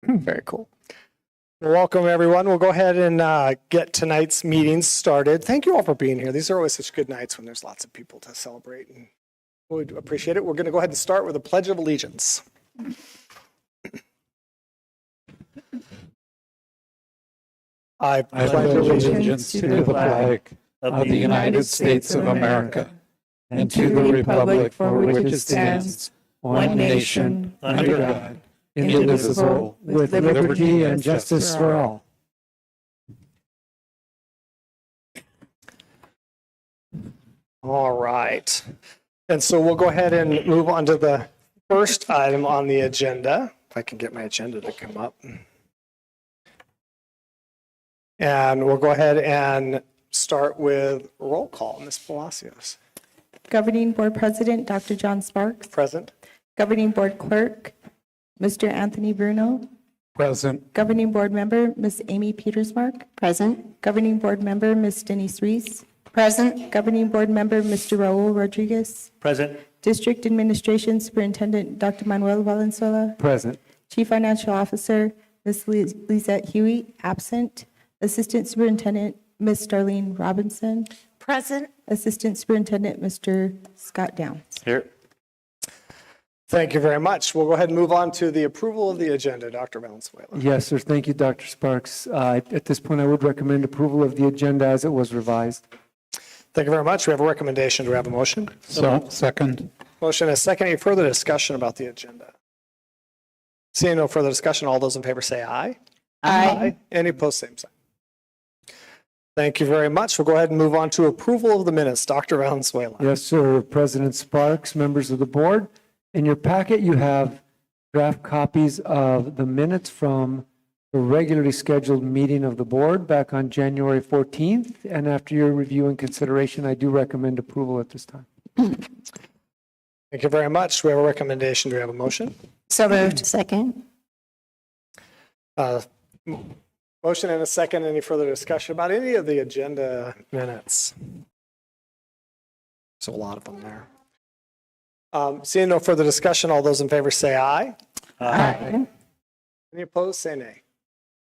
Very cool. Well, welcome, everyone. We'll go ahead and get tonight's meeting started. Thank you all for being here. These are always such good nights when there's lots of people to celebrate, and we appreciate it. We're going to go ahead and start with a Pledge of Allegiance. I pledge allegiance to the flag of the United States of America and to the republic for which it stands, one nation, under God, indivisible, with liberty and justice for all. All right. And so we'll go ahead and move on to the first item on the agenda. If I can get my agenda to come up. And we'll go ahead and start with roll call. Ms. Palacios. Governing Board President, Dr. John Sparks. Present. Governing Board Clerk, Mr. Anthony Bruno. Present. Governing Board Member, Ms. Amy Petersmark. Present. Governing Board Member, Ms. Denise Reese. Present. Governing Board Member, Mr. Raul Rodriguez. Present. District Administration Superintendent, Dr. Manuel Valenzuela. Present. Chief Financial Officer, Ms. Lizette Huey, absent. Assistant Superintendent, Ms. Darlene Robinson. Present. Assistant Superintendent, Mr. Scott Downs. Here. Thank you very much. We'll go ahead and move on to the approval of the agenda. Dr. Valenzuela. Yes, sir. Thank you, Dr. Sparks. At this point, I would recommend approval of the agenda as it was revised. Thank you very much. We have a recommendation. Do we have a motion? So, second. Motion and a second. Any further discussion about the agenda? Seeing no further discussion, all those in favor say aye. Aye. Any opposed, same sign. Thank you very much. We'll go ahead and move on to approval of the minutes. Dr. Valenzuela. Yes, sir. President Sparks, members of the board. In your packet, you have draft copies of the minutes from the regularly scheduled meeting of the board back on January 14th. And after your review and consideration, I do recommend approval at this time. Thank you very much. We have a recommendation. Do we have a motion? So moved. Second. Motion and a second. Any further discussion about any of the agenda minutes? There's a lot of them there. Seeing no further discussion, all those in favor say aye. Aye. Any opposed, say nay.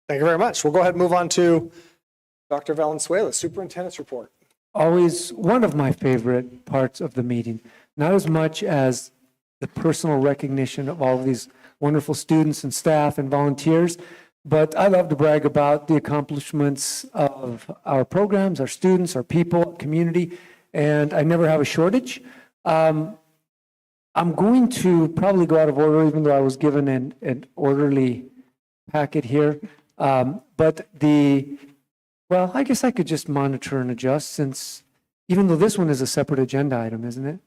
Thank you very much. We'll go ahead and move on to Dr. Valenzuela, Superintendent's report. Always one of my favorite parts of the meeting, not as much as the personal recognition of all of these wonderful students and staff and volunteers, but I love to brag about the accomplishments of our programs, our students, our people, community, and I never have a shortage. I'm going to probably go out of order, even though I was given an orderly packet here. But well, I guess I could just monitor and adjust, since even though this one is a separate agenda item, isn't it?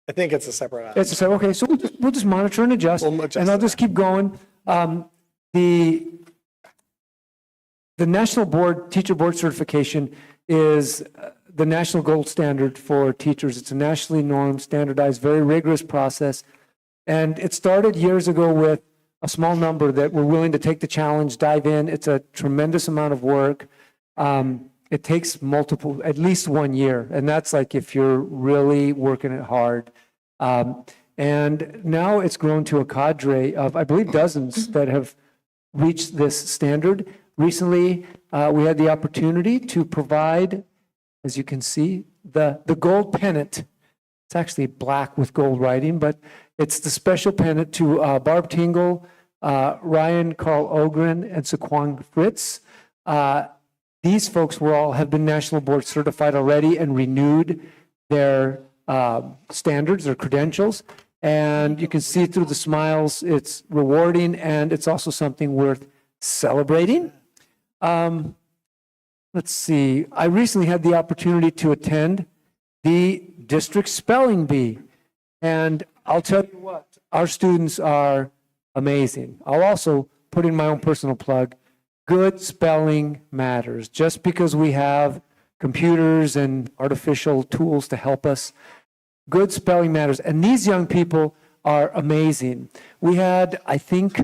I think it's a separate item. It's a separate, okay, so we'll just monitor and adjust, We'll adjust and I'll that. just keep going. The National Board, Teacher Board Certification is the national gold standard for teachers. It's a nationally normed, standardized, very rigorous process. And it started years ago with a small number that were willing to take the challenge, dive in. It's a tremendous amount of work. It takes at least 1 year. And that's like if you're really working it hard. And now it's grown to a cadre of, I believe, dozens that have reached this standard. Recently, we had the opportunity to provide, as you can see, the gold pennant. It's actually black with gold writing, but it's the special pennant to Barb Tingle, Ryan Carl Ogren, and Saquon Fritz. These folks have been National Board certified already and renewed their standards, their credentials. And you can see through the smiles, it's rewarding, and it's also something worth celebrating. Let's see. I recently had the opportunity to attend the district spelling bee. And I'll tell you what, our students are amazing. I'll also put in my own personal plug. Good spelling matters. Just because we have computers and artificial tools to help us, good spelling matters. And these young people are amazing. We had, I think,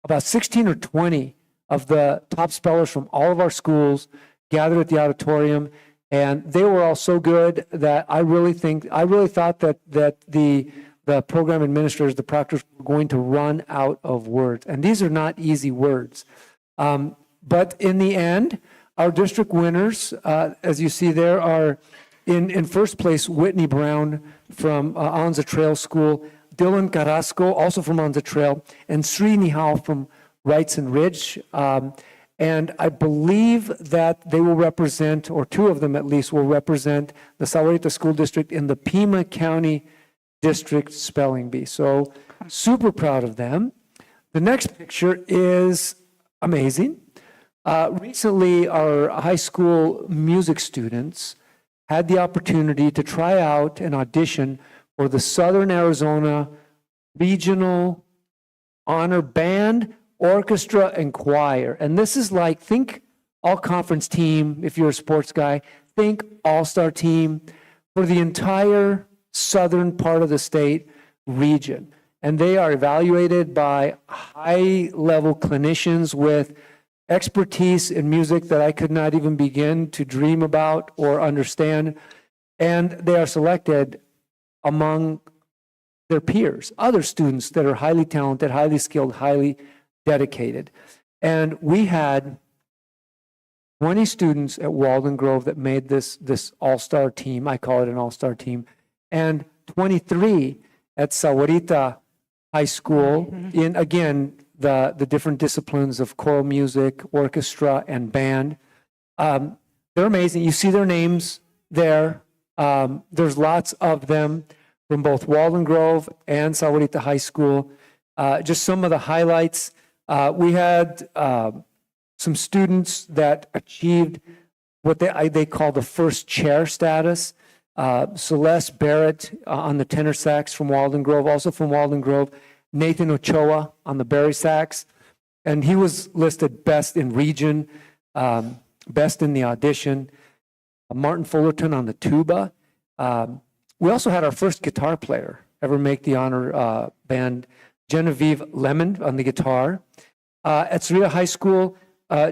about 16 or 20 of the top spellers from all of our schools gathered at the auditorium, and they were all so good that I really thought that the the program administrators, the proctors, were going to run out of words. And these are not easy words. But in the end, our district winners, as you see there, are in first place, Whitney Brown from Anza Trail School, Dylan Carrasco, also from Anza Trail, and Sri Nihal from Wrightson Ridge. And I believe that they will represent, or two of them at least, will represent the Sahuarita School District in the Pima County District Spelling Bee. So super proud of them. The next picture is amazing. Recently, our high school music students had the opportunity to try out an audition for the Southern Arizona Regional Honor Band, Orchestra, and Choir. And this is like, think all-conference team, if you're a sports guy, think all-star team for the entire southern part of the state region. And they are evaluated by high-level clinicians with expertise in music that I could not even begin to dream about or understand. And they are selected among their peers, other students that are highly talented, highly skilled, highly dedicated. And we had 20 students at Walden Grove that made this all-star team. I call it an all-star team. And 23 at Sahuarita High School in, again, the different disciplines of choral music, orchestra, and band. They're amazing. You see their names there. There's lots of them from both Walden Grove and Sahuarita High School. Just some of the highlights. We had some students that achieved what they call the first chair status. Celeste Barrett on the tenor sax from Walden Grove, also from Walden Grove. Nathan Ochoa on the bari sax, and he was listed best in region, best in the audition. Martin Fullerton on the tuba. We also had our first guitar player ever make the honor band, Genevieve Lemon on the guitar. At Sahuarita High School,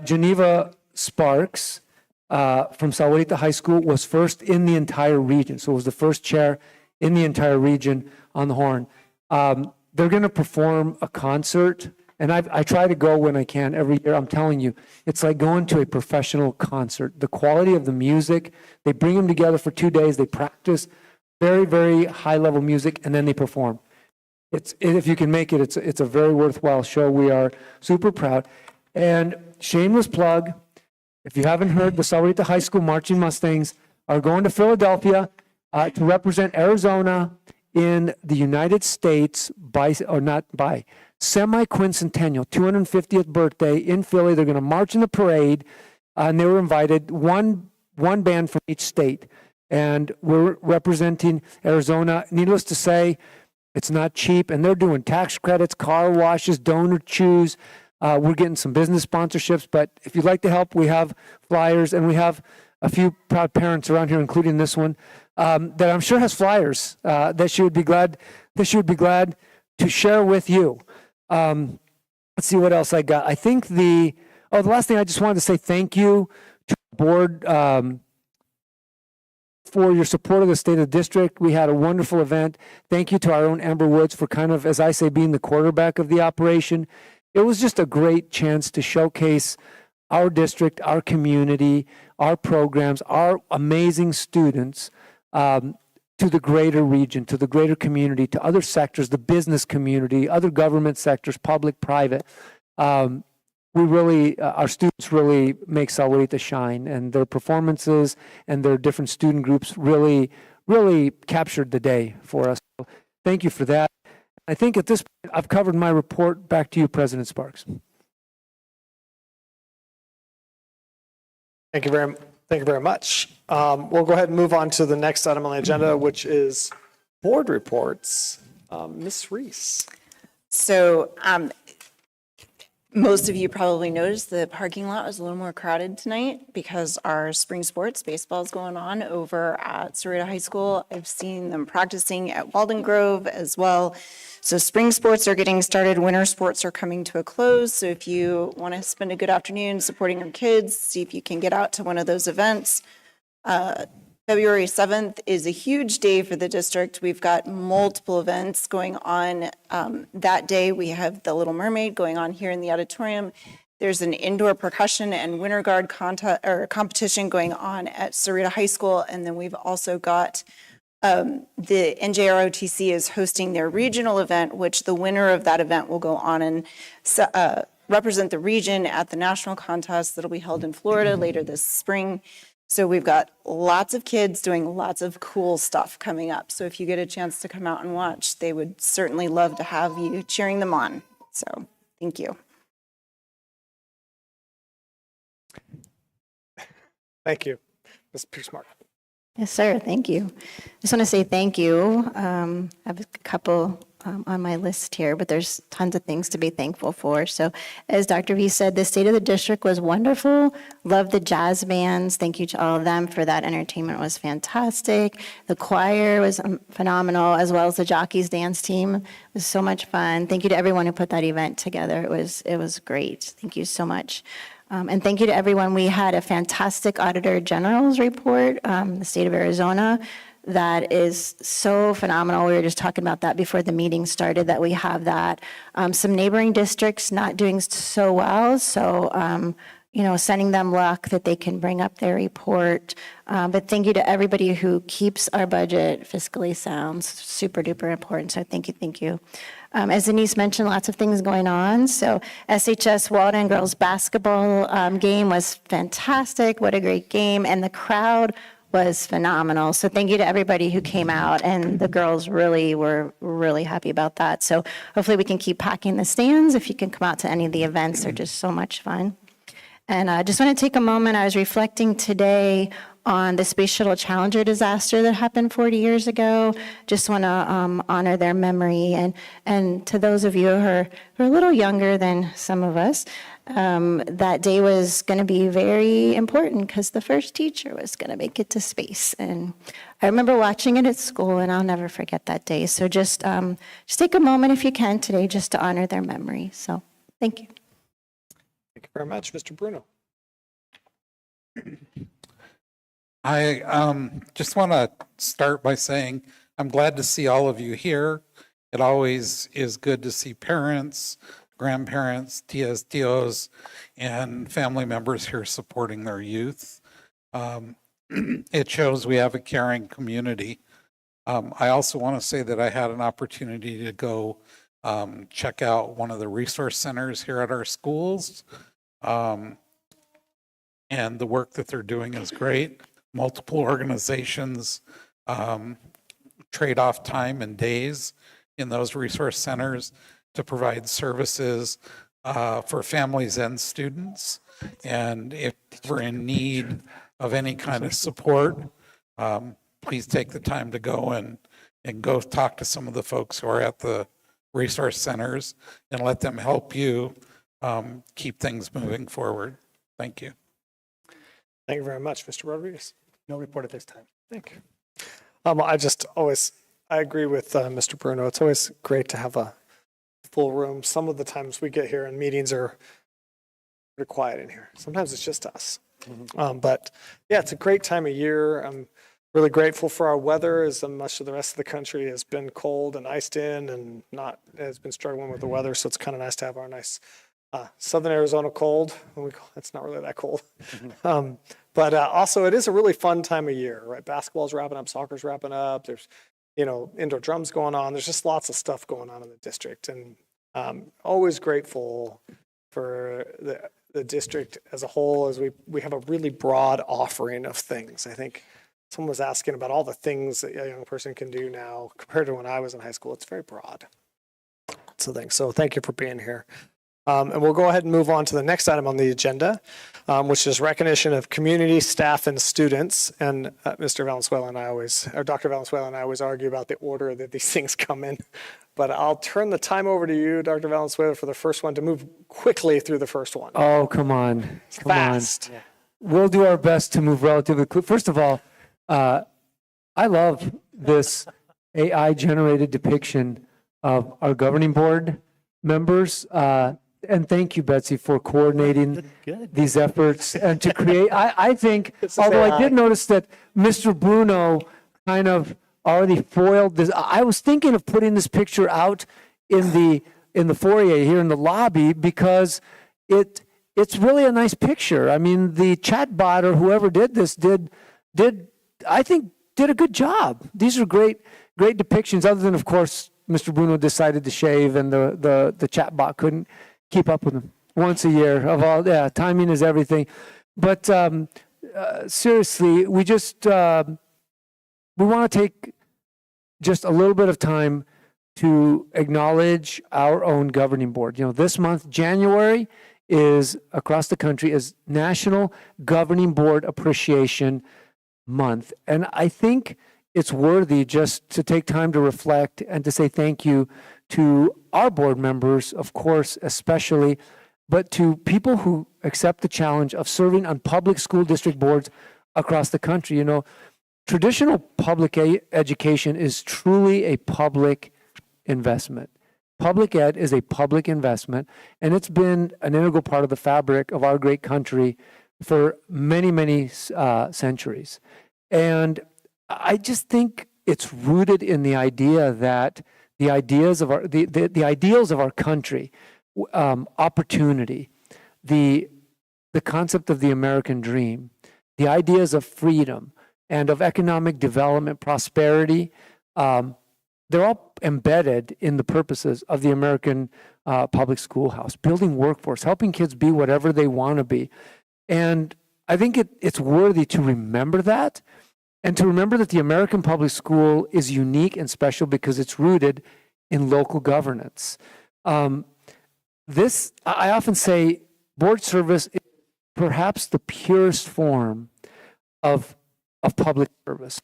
Geneva Sparks from Sahuarita High School was first in the entire region. So it was the first chair in the entire region on the horn. They're going to perform a concert, and I try to go when I can every year. I'm telling you, it's like going to a professional concert. The quality of the music, they bring them together for 2 days, they practice very, very high-level music, and then they perform. If you can make it, it's a very worthwhile show. We are super proud. And shameless plug, if you haven't heard, the Sahuarita High School Marching Mustangs are going to Philadelphia to represent Arizona in the United States semi-quincentennial, 250th birthday in Philly. They're going to march in the parade, and they were invited, one band from each state. And we're representing Arizona. Needless to say, it's not cheap, and they're doing tax credits, car washes, donor chews. We're getting some business sponsorships, but if you'd like to help, we have flyers, and we have a few proud parents around here, including this one, that I'm sure has flyers that she would be glad to share with you. Let's see what else I got. I think the last thing I just wanted to say thank you to the board for your support of the state of the district. We had a wonderful event. Thank you to our own Amber Woods for kind of, as I say, being the quarterback of the operation. It was just a great chance to showcase our district, our community, our programs, our amazing students to the greater region, to the greater community, to other sectors, the business community, other government sectors, public, private. Our students really make Sahuarita shine, and their performances and their different student groups really captured the day for us. So thank you for that. I think at this point, I've covered my report. Back to you, President Sparks. Thank you very much. We'll go ahead and move on to the next item on the agenda, which is board reports. Ms. Reese. So most of you probably noticed the parking lot was a little more crowded tonight because our spring sports baseball is going on over at Sahuarita High School. I've seen them practicing at Walden Grove as well. So spring sports are getting started. Winter sports are coming to a close. So if you want to spend a good afternoon supporting your kids, see if you can get out to one of those events. February 7th is a huge day for the district. We've got multiple events going on. That day, we have the Little Mermaid going on here in the auditorium. There's an indoor percussion and winter guard competition going on at Sahuarita High School. And then we've also got the NJROTC is hosting their regional event, which the winner of that event will go on and represent the region at the national contest that'll be held in Florida later this spring. So we've got lots of kids doing lots of cool stuff coming up. So if you get a chance to come out and watch, they would certainly love to have you cheering them on. So thank you. Thank you. Ms. Pierce-Mark. Yes, sir. Thank you. I just want to say thank you. I have a couple on my list here, but there's tons of things to be thankful for. So as Dr. V said, the state of the district was wonderful. Love the jazz bands. Thank you to all of them for that. Entertainment was fantastic. The choir was phenomenal, as well as the jockeys dance team. It was so much fun. Thank you to everyone who put that event together. It was great. Thank you so much. And thank you to everyone. We had a fantastic Auditor General's report, the state of Arizona, that is so phenomenal. We were just talking about that before the meeting started, that we have that. Some neighboring districts not doing so well, so sending them luck that they can bring up their report. But thank you to everybody who keeps our budget fiscally sound. Super duper important, so thank you. As Denise mentioned, lots of things going on. So SHS Walden girls basketball game was fantastic. What a great game. And the crowd was phenomenal. So thank you to everybody who came out, and the girls really were really happy about that. So hopefully we can keep packing the stands. If you can come out to any of the events, they're just so much fun. And I just want to take a moment. I was reflecting today on the Space Shuttle Challenger disaster that happened 40 years ago. Just want to honor their memory. And to those of you who are a little younger than some of us, that day was going to be very important because the first teacher was going to make it to space. And I remember watching it at school, and I'll never forget that day. So just take a moment if you can today just to honor their memory. So thank you. Thank you very much. Mr. Bruno. I just want to start by saying I'm glad to see all of you here. It always is good to see parents, grandparents, tias, tios, and family members here supporting their youth. It shows we have a caring community. I also want to say that I had an opportunity to go check out one of the resource centers here at our schools. And the work that they're doing is great. Multiple organizations trade off time and days in those resource centers to provide services for families and students. And if we're in need of any kind of support, please take the time to go and go talk to some of the folks who are at the resource centers and let them help you keep things moving forward. Thank you. Thank you very much, Mr. Rodriguez. No report at this time. Thank you. I agree with Mr. Bruno. It's always great to have a full room. Some of the times we get here and meetings are pretty quiet in here. Sometimes it's just us. But yeah, it's a great time of year. I'm really grateful for our weather, as much of the rest of the country has been cold and iced in and has been struggling with the weather. So it's kind of nice to have our nice Southern Arizona cold. It's not really that cold. But also it is a really fun time of year, right? Basketball's wrapping up, soccer's wrapping up. There's, indoor drums going on. There's just lots of stuff going on in the district. And always grateful for the district as a whole, as we have a really broad offering of things. I think someone was asking about all the things that a young person can do now compared to when I was in high school. It's very broad. So thank you for being here. And we'll go ahead and move on to the next item on the agenda, which is recognition of community, staff, and students. And Dr. Valenzuela and I always argue about the order that these things come in. But I'll turn the time over to you, Dr. Valenzuela, for the first one to move quickly through the first one. Oh, come on. Fast. On. We'll do our best to move relatively quick. First of all, I love this AI-generated depiction of our governing board members. and thank you, Betsy, for coordinating these efforts and to create, I think, although I did notice that Mr. Bruno kind of already foiled this. I was thinking of putting this picture out in the foyer here in the lobby because it's really a nice picture. I mean, the chat bot or whoever did this did I think did a good job. These are great depictions, other than, of course, Mr. Bruno decided to shave and the chat bot couldn't keep up with him once a year. Timing is everything. But seriously, we want to take just a little bit of time to acknowledge our own governing board. You know, this month, January, is across the country is National Governing Board Appreciation Month. And I think it's worthy just to take time to reflect and to say thank you to our board members, of course, especially, but to people who accept the challenge of serving on public school district boards across the country. You know, traditional public education is truly a public investment. Public ed is a public investment, and it's been an integral part of the fabric of our great country for many, many centuries. And I just think it's rooted in the idea that the ideas of the ideals of our country, opportunity, the concept of the American dream, the ideas of freedom and of economic development, prosperity, they're all embedded in the purposes of the American public schoolhouse, building workforce, helping kids be whatever they want to be. And I think it's worthy to remember that, and to remember that the American public school is unique and special because it's rooted in local governance. I often say board service is perhaps the purest form of public service.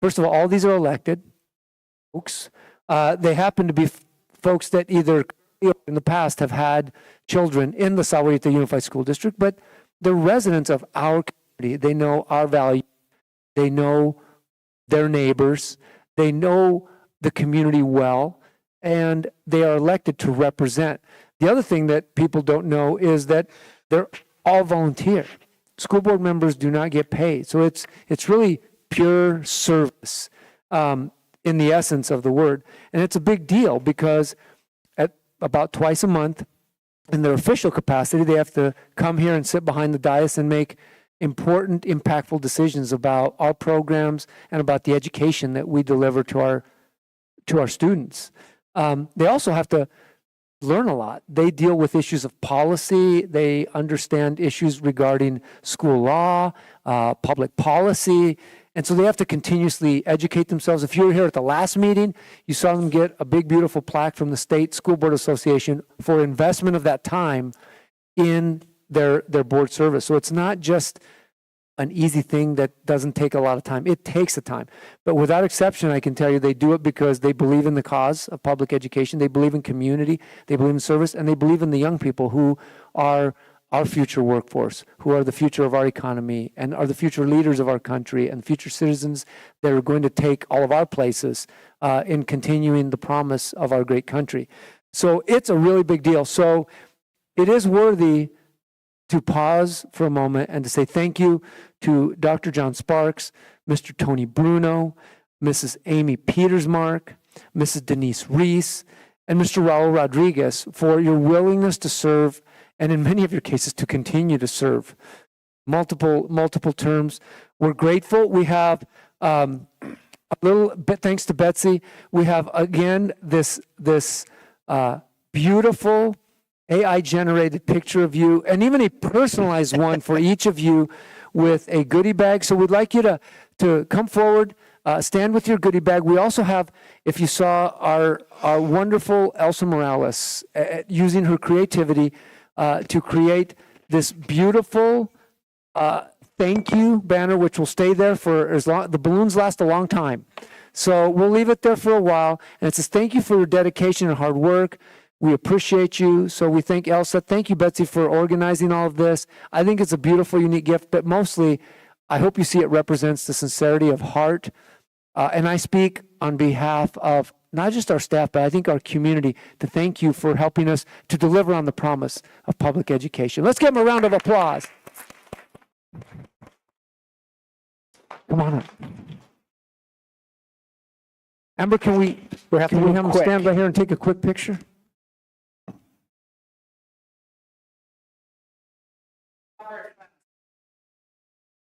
First of all these are elected folks. They happen to be folks that either in the past have had children in the Sahuarita Unified School District, but they're residents of our community. They know our values. They know their neighbors. They know the community well, and they are elected to represent. The other thing that people don't know is that they're all volunteer. School board members do not get paid. So it's really pure service in the essence of the word. And it's a big deal because at about twice a month, in their official capacity, they have to come here and sit behind the dais and make important, impactful decisions about our programs and about the education that we deliver to our students. They also have to learn a lot. They deal with issues of policy. They understand issues regarding school law, public policy. And so they have to continuously educate themselves. If you were here at the last meeting, you saw them get a big, beautiful plaque from the State School Board Association for investment of that time in their board service. So it's not just an easy thing that doesn't take a lot of time. It takes the time. But without exception, I can tell you they do it because they believe in the cause of public education. They believe in community. They believe in service. And they believe in the young people who are our future workforce, who are the future of our economy and are the future leaders of our country and future citizens that are going to take all of our places in continuing the promise of our great country. So it's a really big deal. So it is worthy to pause for a moment and to say thank you to Dr. John Sparks, Mr. Tony Bruno, Mrs. Amy Petersmark, Mrs. Denise Reese, and Mr. Raul Rodriguez for your willingness to serve, and in many of your cases to continue to serve multiple terms. We're grateful. We have a little bit, thanks to Betsy, we have again this beautiful AI-generated picture of you, and even a personalized one for each of you with a goodie bag. So we'd like you to come forward, stand with your goodie bag. We also have, if you saw our wonderful Elsa Morales using her creativity to create this beautiful thank you banner, which will stay there for as long, the balloons last a long time. So we'll leave it there for a while. And it says, thank you for your dedication and hard work. We appreciate you. So we thank Elsa. Thank you, Betsy, for organizing all of this. I think it's a beautiful, unique gift, but mostly I hope you see it represents the sincerity of heart. And I speak on behalf of not just our staff, but I think our community to thank you for helping us to deliver on the promise of public education. Let's give them a round of applause. Come on up. Amber, can we have them quick. stand right here and take a quick picture?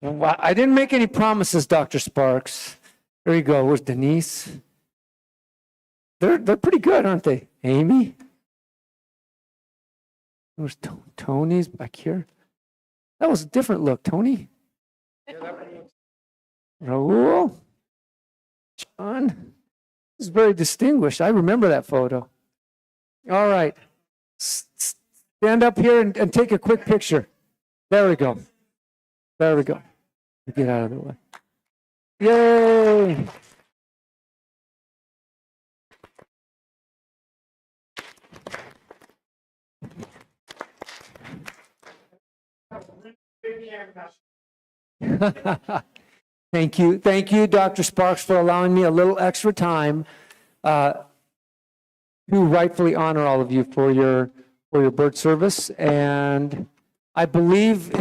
Well, I didn't make any promises, Dr. Sparks. There you go. Where's Denise? They're pretty good, aren't they? Amy? Where's Tony's back here? That was a different look, Tony. Raul? John? This is very distinguished. I remember that photo. All right. Stand up here and take a quick picture. There we go. There we go. Get out of the way. Yay! Thank you, Dr. Sparks, for allowing me a little extra time to rightfully honor all of you for your bird service. And I believe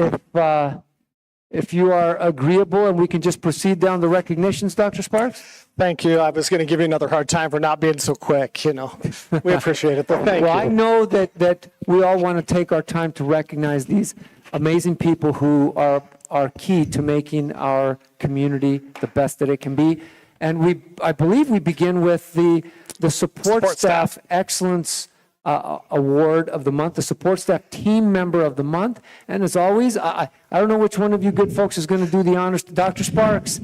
if you are agreeable and we can just proceed down the recognitions, Dr. Sparks? Thank you. I was going to give you another hard time for not being so quick, We appreciate it, though. Thank Well, I you. know that we all want to take our time to recognize these amazing people who are key to making our community the best that it can be. And I believe we begin with the Support Staff Excellence Award of the month, the Support Staff Team Member of the Month. And as always, I don't know which one of you good folks is going to do the honors, Dr. Sparks.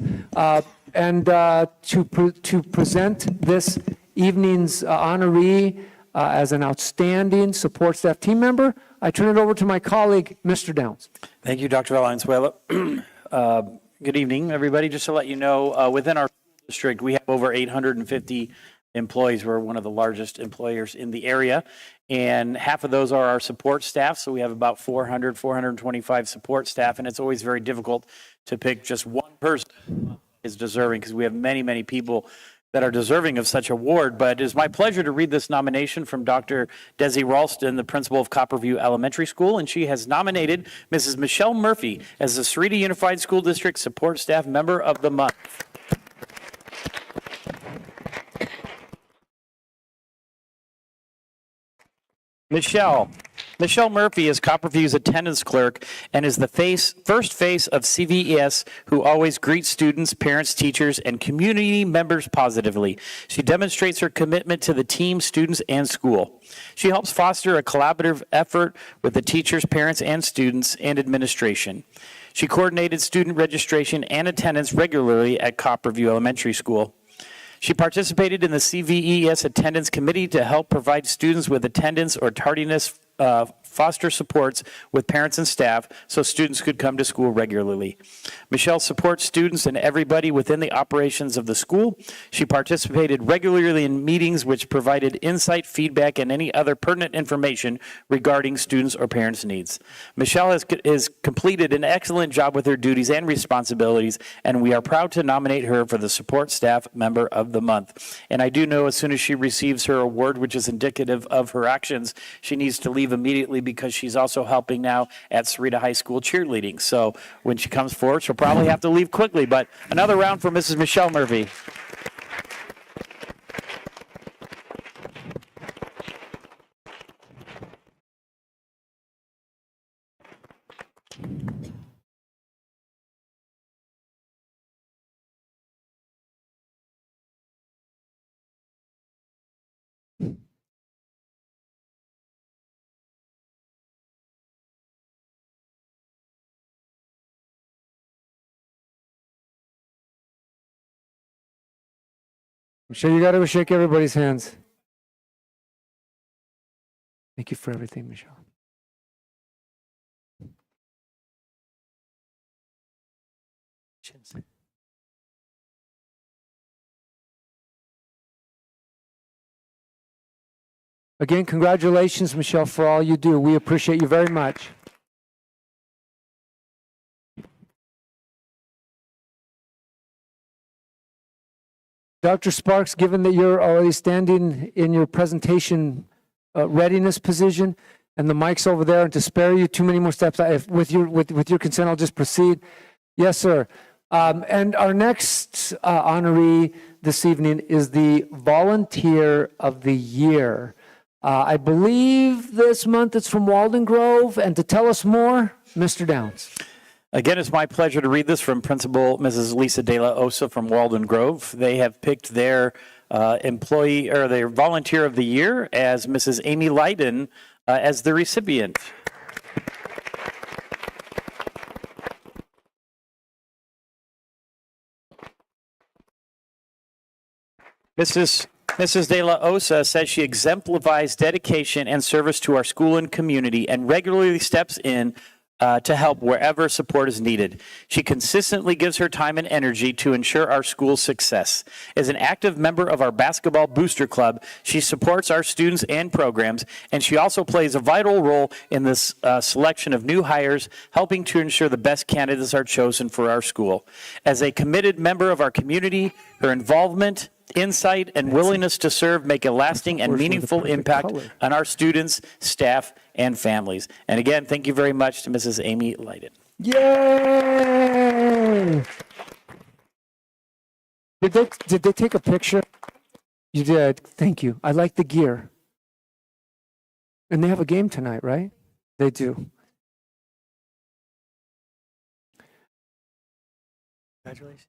And to present this evening's honoree as an outstanding Support Staff Team Member, I turn it over to my colleague, Mr. Downs. Thank you, Dr. Valenzuela. Good evening, everybody. Just to let you know, within our district, we have over 850 employees. We're one of the largest employers in the area, and half of those are our support staff. So we have about 425 support staff, and it's always very difficult to pick just one person is deserving because we have many, many people that are deserving of such award. But it is my pleasure to read this nomination from Dr. Desi Ralston, the principal of Copperview Elementary School, and she has nominated Mrs. Michelle Murphy as the Sahuarita Unified School District Support Staff Member of the Month. Michelle Murphy is Copperview's attendance clerk and is the first face of CVES who always greets students, parents, teachers, and community members positively. She demonstrates her commitment to the team, students, and school. She helps foster a collaborative effort with the teachers, parents, and students and administration. She coordinated student registration and attendance regularly at Copperview Elementary School. She participated in the CVES attendance committee to help provide students with attendance or tardiness foster supports with parents and staff so students could come to school regularly. Michelle supports students and everybody within the operations of the school. She participated regularly in meetings which provided insight, feedback, and any other pertinent information regarding students or parents' needs. Michelle has completed an excellent job with her duties and responsibilities, and we are proud to nominate her for the Support Staff Member of the Month. And I do know as soon as she receives her award, which is indicative of her actions, she needs to leave immediately because she's also helping now at Sahuarita High School cheerleading. So when she comes forward, she'll probably have to leave quickly. But another round for Mrs. Michelle Murphy. I'm sure you got to shake everybody's hands. Thank you for everything, Michelle. Again, congratulations, Michelle, for all you do. We appreciate you very much. Dr. Sparks, given that you're already standing in your presentation readiness position, and the mic's over there, and to spare you too many more steps, with your consent, I'll just proceed. Yes, sir. And our next honoree this evening is the Volunteer of the Year. I believe this month it's from Walden Grove, and to tell us more, Mr. Downs. Again, it's my pleasure to read this from Principal Mrs. Lisa De La Osa from Walden Grove. They have picked their employee or their volunteer of the year as Mrs. Amy Leiden as the recipient. Mrs. De La Osa says she exemplifies dedication and service to our school and community and regularly steps in to help wherever support is needed. She consistently gives her time and energy to ensure our school's success. As an active member of our basketball booster club, she supports our students and programs, and she also plays a vital role in this selection of new hires, helping to ensure the best candidates are chosen for our school. As a committed member of our community, her involvement, insight, and willingness to serve make a lasting and meaningful impact on our students, staff, and families. And again, thank you very much to Mrs. Amy Leiden. Yay! Did they take a picture? You did. Thank you. I like the gear. And they have a game tonight, right? They do. Congratulations.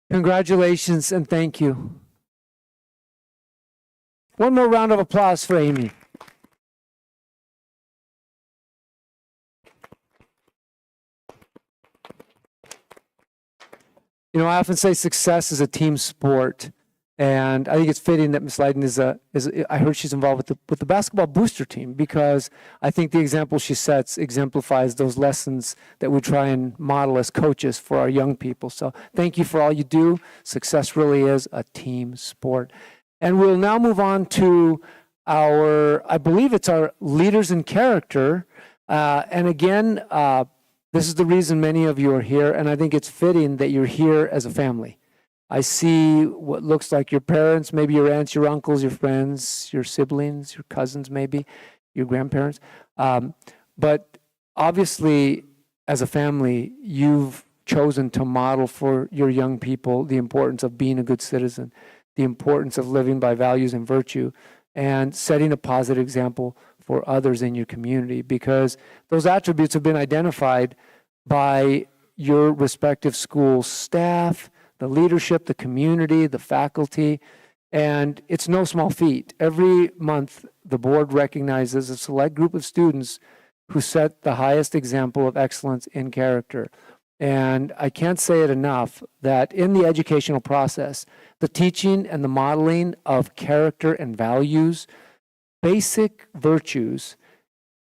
Congratulations and thank you. One more round of applause for Amy. You know, I often say success is a team sport, and I think it's fitting that Ms. Leiden I heard she's involved with the basketball booster team, because I think the example she sets exemplifies those lessons that we try and model as coaches for our young people. So thank you for all you do. Success really is a team sport. And we'll now move on to I believe it's our leaders in character. And again, this is the reason many of you are here, and I think it's fitting that you're here as a family. I see what looks like your parents, maybe your aunts, your uncles, your friends, your siblings, your cousins, maybe your grandparents. But obviously, as a family, you've chosen to model for your young people the importance of being a good citizen, the importance of living by values and virtue, and setting a positive example for others in your community, because those attributes have been identified by your respective school staff, the leadership, the community, the faculty, and it's no small feat. Every month, the board recognizes a select group of students who set the highest example of excellence in character. And I can't say it enough that in the educational process, the teaching and the modeling of character and values, basic virtues,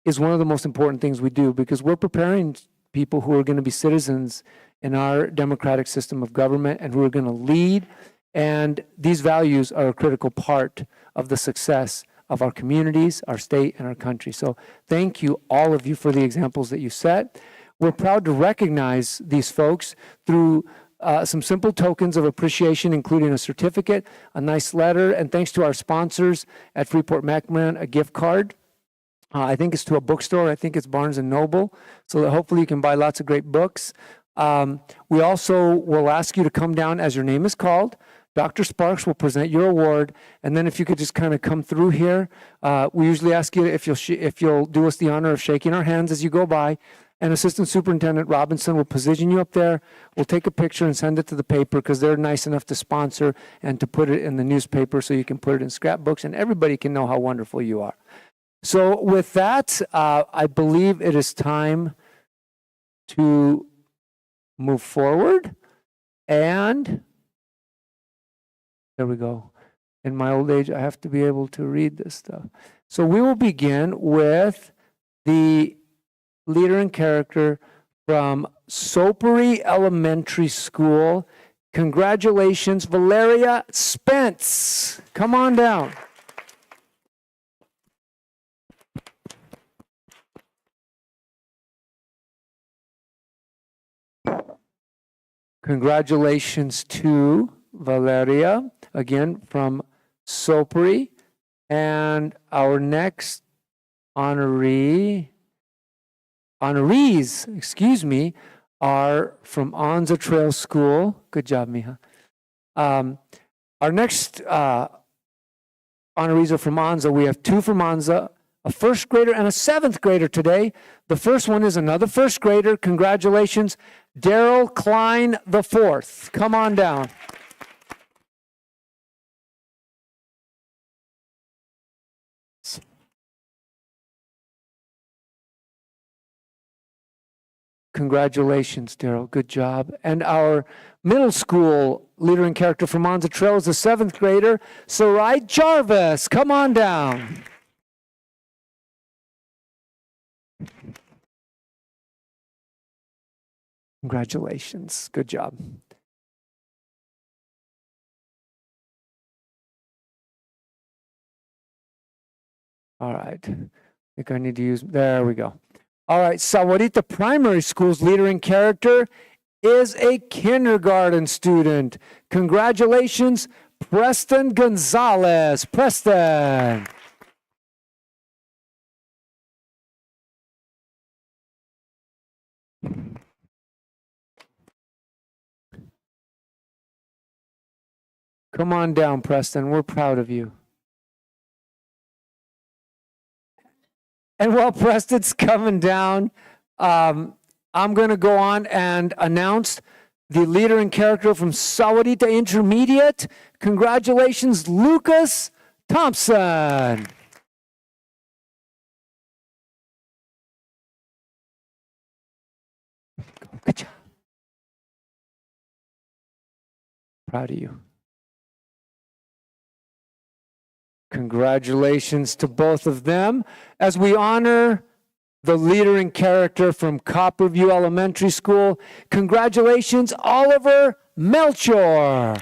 is one of the most important things we do, because we're preparing people who are going to be citizens in our democratic system of government and who are going to lead. And these values are a critical part of the success of our communities, our state, and our country. So thank you, all of you, for the examples that you set. We're proud to recognize these folks through some simple tokens of appreciation, including a certificate, a nice letter, and thanks to our sponsors at Freeport McMahon, a gift card. I think it's to a bookstore. I think it's Barnes & Noble, so that hopefully you can buy lots of great books. We also will ask you to come down as your name is called. Dr. Sparks will present your award, and then if you could just kind of come through here. We usually ask you if you'll do us the honor of shaking our hands as you go by, and Assistant Superintendent Robinson will position you up there. We'll take a picture and send it to the paper, because they're nice enough to sponsor and to put it in the newspaper so you can put it in scrapbooks and everybody can know how wonderful you are. So with that, I believe it is time to move forward, and there we go. In my old age, I have to be able to read this stuff. So we will begin with the leader in character from Sopery Elementary School. Congratulations, Valeria Spence. Come on down. Congratulations to Valeria, again from Sopri. And our next honorees, excuse me, are from Anza Trail School. Good job, Miha. Our next honorees are from Anza. We have two from Anza, a first grader and a seventh grader today. The first one is another first grader. Congratulations, Daryl Klein the fourth. Come on down. Congratulations, Daryl. Good job. And our middle school leader in character from Anza Trail is the seventh grader, Sarai Jarvis. Come on down. Congratulations. Good job. All right. I think I need to use, there we go. All right, Sahuarita Primary School's leader in character is a kindergarten student. Congratulations, Preston Gonzalez. Preston. Come on down, Preston. We're proud of you. And while Preston's coming down, I'm going to go on and announce the leader in character from Sahuarita Intermediate. Congratulations, Lucas Thompson. Good job. Proud of you. Congratulations to both of them as we honor the leader in character from Copperview Elementary School. Congratulations, Oliver Melchior.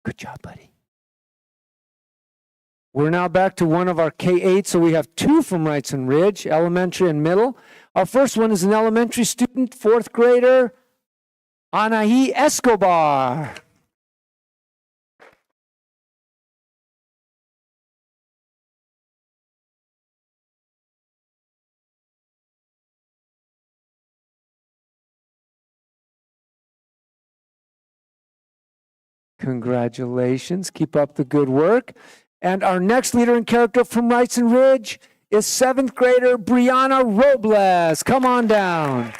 Good job, buddy. We're now back to one of our K-8, so we have two from Wrightson Ridge, elementary and middle. Our first one is an elementary student, fourth grader, Anahi Escobar. Congratulations. Keep up the good work. And our next leader in character from Wrightson Ridge is seventh grader Brianna Robles. Come on down.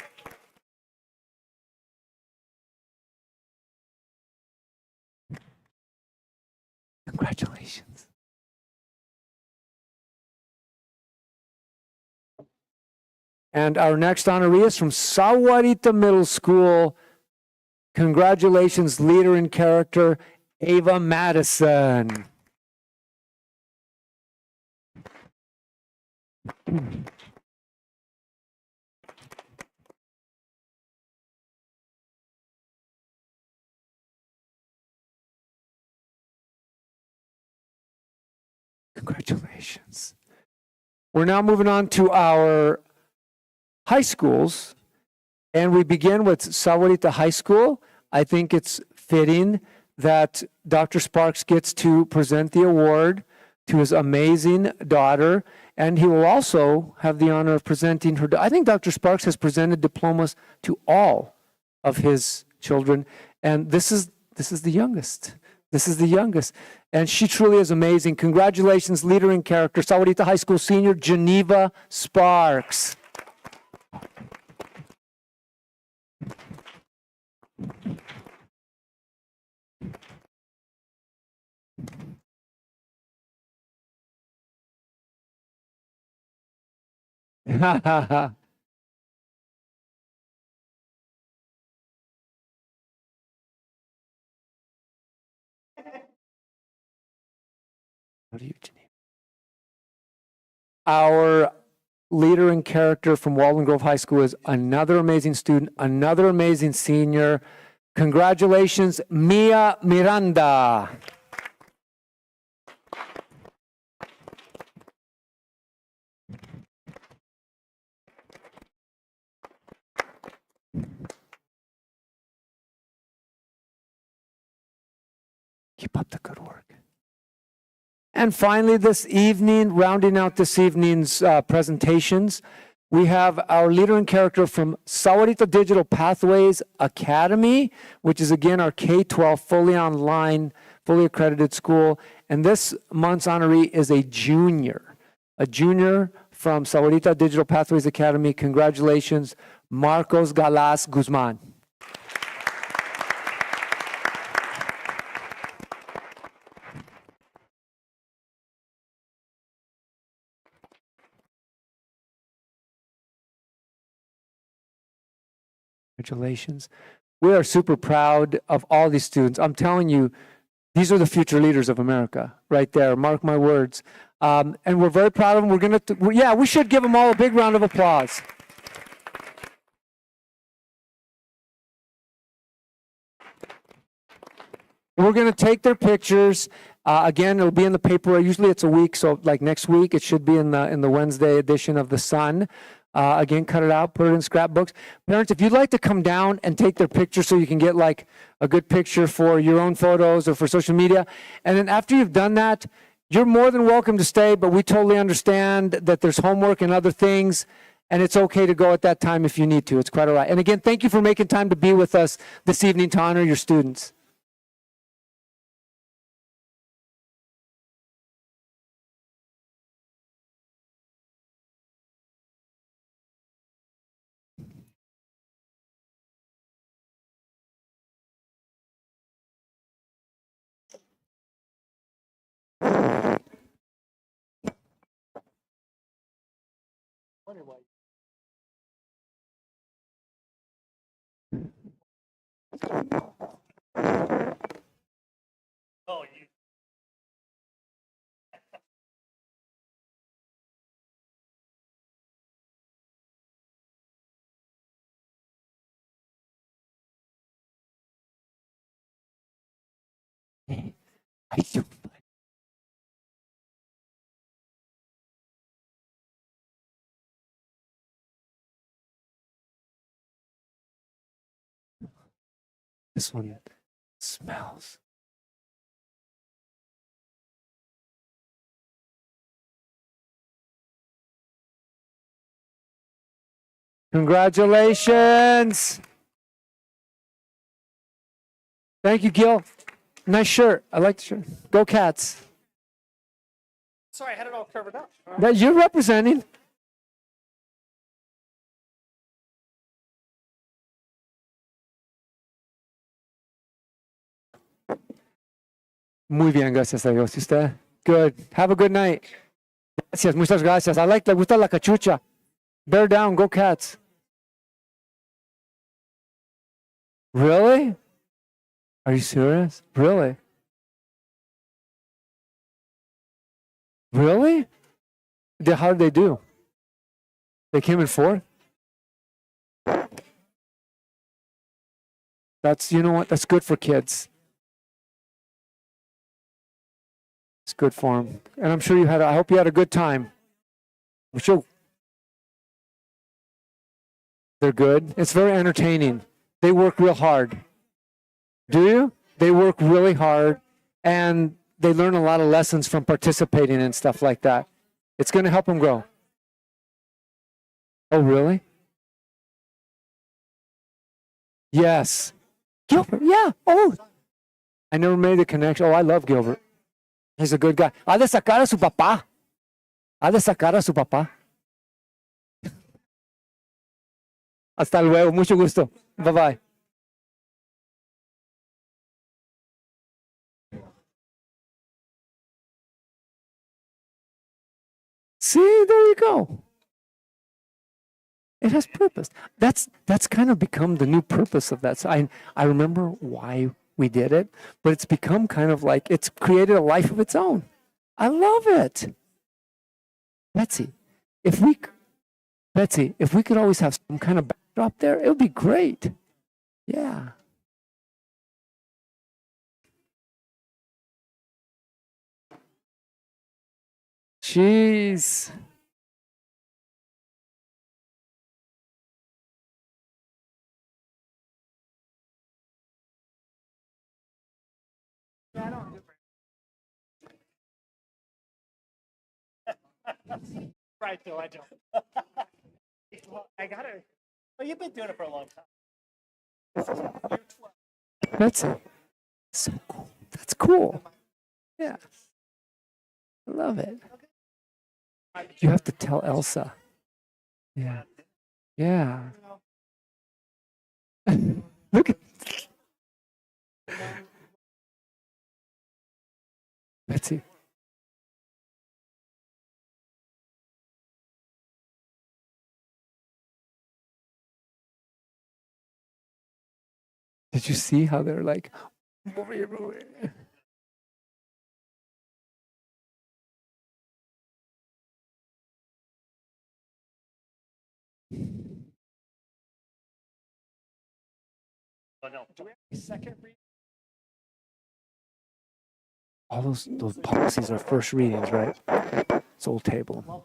Congratulations. And our next honoree is from Sahuarita Middle School. Congratulations, leader in character, Ava Madison. Congratulations. We're now moving on to our high schools, and we begin with Sahuarita High School. I think it's fitting that Dr. Sparks gets to present the award to his amazing daughter, and he will also have the honor of presenting her. I think Dr. Sparks has presented diplomas to all of his children, and this is the youngest. This is the youngest, and she truly is amazing. Congratulations, leader in character, Sahuarita High School senior Geneva Sparks. What are you, Geneva? Our leader in character from Walden Grove High School is another amazing student, another amazing senior. Congratulations, Mia Miranda. Keep up the good work. And finally, this evening, rounding out this evening's presentations, we have our leader in character from Sahuarita Digital Pathways Academy, which is again our K-12 fully online, fully accredited school. And this month's honoree is a junior from Sahuarita Digital Pathways Academy. Congratulations, Marcos Galas Guzman. Congratulations. We are super proud of all these students. I'm telling you, these are the future leaders of America right there. Mark my words. And we're very proud of them. We should give them all a big round of applause. We're going to take their pictures. Again, it'll be in the paper. Usually it's a week, so like next week, it should be in the Wednesday edition of The Sun. Again, cut it out, put it in scrapbooks. Parents, if you'd like to come down and take their picture so you can get like a good picture for your own photos or for social media, and then after you've done that, you're more than welcome to stay, but we totally understand that there's homework and other things, and it's okay to go at that time if you need to. It's quite all right. And again, thank you for making time to be with us this evening to honor your students. This one smells. Congratulations. Thank you, Gil. Nice shirt. I like the shirt. Go Cats. Sorry, I had it all covered up. That you're representing. Muy bien, gracias a Dios. ¿Y usted? Good. Have a good night. Gracias, muchas gracias. Le gusta la cachucha. Bear down, go Cats. Really? Are you serious? Really? Really? How did they do? They came in fourth? You know what? That's good for kids. It's good for them. And I'm sure I hope you had a good time. I'm sure they're good. It's very entertaining. They work real hard. Do you? They work really hard and they learn a lot of lessons from participating and stuff like that. It's going to help them grow. Oh, really? Yes. Gilbert, yeah. Oh, I never made the connection. Oh, I love Gilbert. He's a good guy. Ha de sacar a su papá. Ha de sacar a su papá. Hasta luego. Mucho gusto. Bye-bye. See, there you go. It has purpose. That's kind of become the new purpose of that. So I remember why we did it, but it's become kind of like it's created a life of its own. I love it. Betsy, if we could always have some kind of backdrop there, it would be great. Yeah. Jeez. Right, though, I don't. Well, I gotta, well, you've been doing it for a long time. That's it. So cool. That's cool. Yeah. I love it. You have to tell Elsa. Yeah. Yeah. Look at Betsy. Did you see how they're like, move here, move here. Oh, no. Do we have a second read? All those policies are first readings, right? It's old table.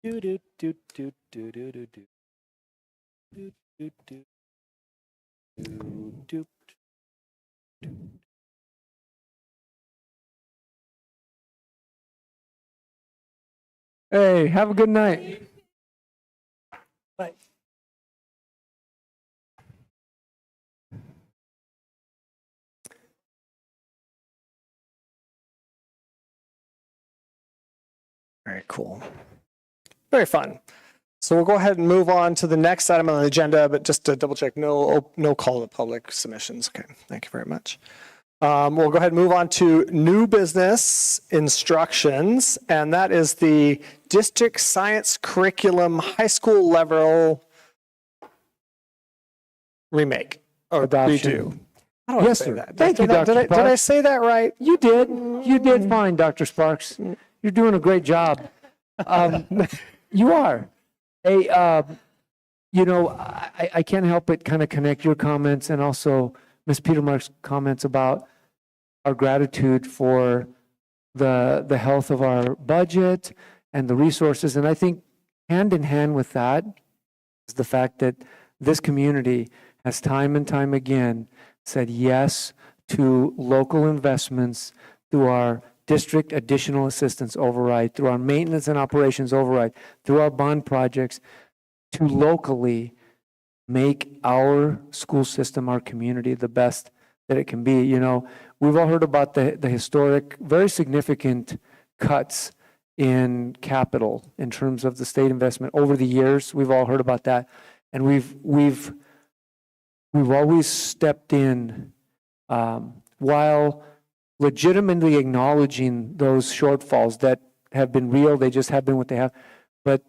Do do do do do do do do do do do do do. Hey, have a good night. Bye. Very cool. Very fun. So we'll go ahead and move on to the next item on the agenda, but just to double check, no call to public submissions. Okay, thank you very much. We'll go ahead and move on to new business instructions, and that is the district science curriculum high school level remake or Adoption. redo. How do I Yes, say sir. that? Thank you, Did I- Dr. Did I Sparks. say that right? You did. You did fine, Dr. Sparks. You're doing a great job. You are. Hey, I can't help but kind of connect your comments and also Ms. Petermark's comments about our gratitude for the health of our budget and the resources. And I think hand in hand with that is the fact that this community has time and time again said yes to local investments through our district additional assistance override, through our maintenance and operations override, through our bond projects, to locally make our school system, our community, the best that it can be. You know, we've all heard about the historic, very significant cuts in capital in terms of the state investment over the years. We've all heard about that. And we've always stepped in while legitimately acknowledging those shortfalls that have been real. They just have been what they have. But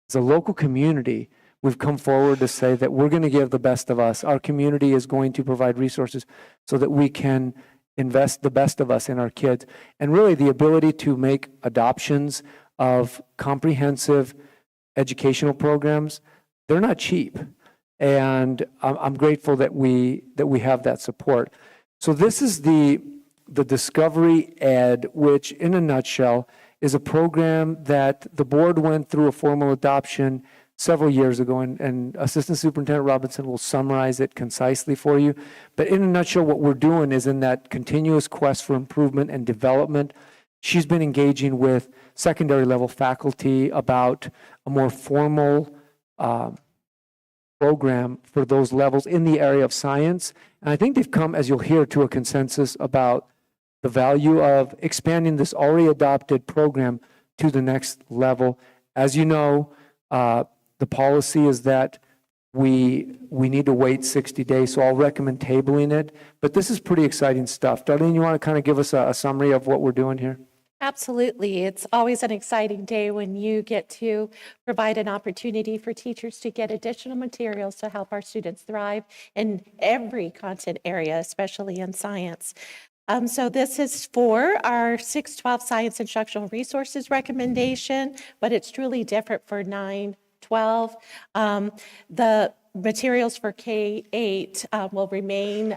as a local community, we've come forward to say that we're going to give the best of us. Our community is going to provide resources so that we can invest the best of us in our kids. And really the ability to make adoptions of comprehensive educational programs, they're not cheap. And I'm grateful that we have that support. So this is the Discovery Ed, which in a nutshell is a program that the board went through a formal adoption several years ago, and Assistant Superintendent Robinson will summarize it concisely for you. But in a nutshell, what we're doing is in that continuous quest for improvement and development, she's been engaging with secondary level faculty about a more formal program for those levels in the area of science. And I think they've come, as you'll hear, to a consensus about the value of expanding this already adopted program to the next level. As you know, the policy is that we need to wait 60 days, so I'll recommend tabling it. But this is pretty exciting stuff. Darlene, you want to kind of give us a summary of what we're doing here? Absolutely. It's always an exciting day when you get to provide an opportunity for teachers to get additional materials to help our students thrive in every content area, especially in science. So this is for our 612 Science Instructional Resources recommendation, but it's truly different for 912. The materials for K-8 will remain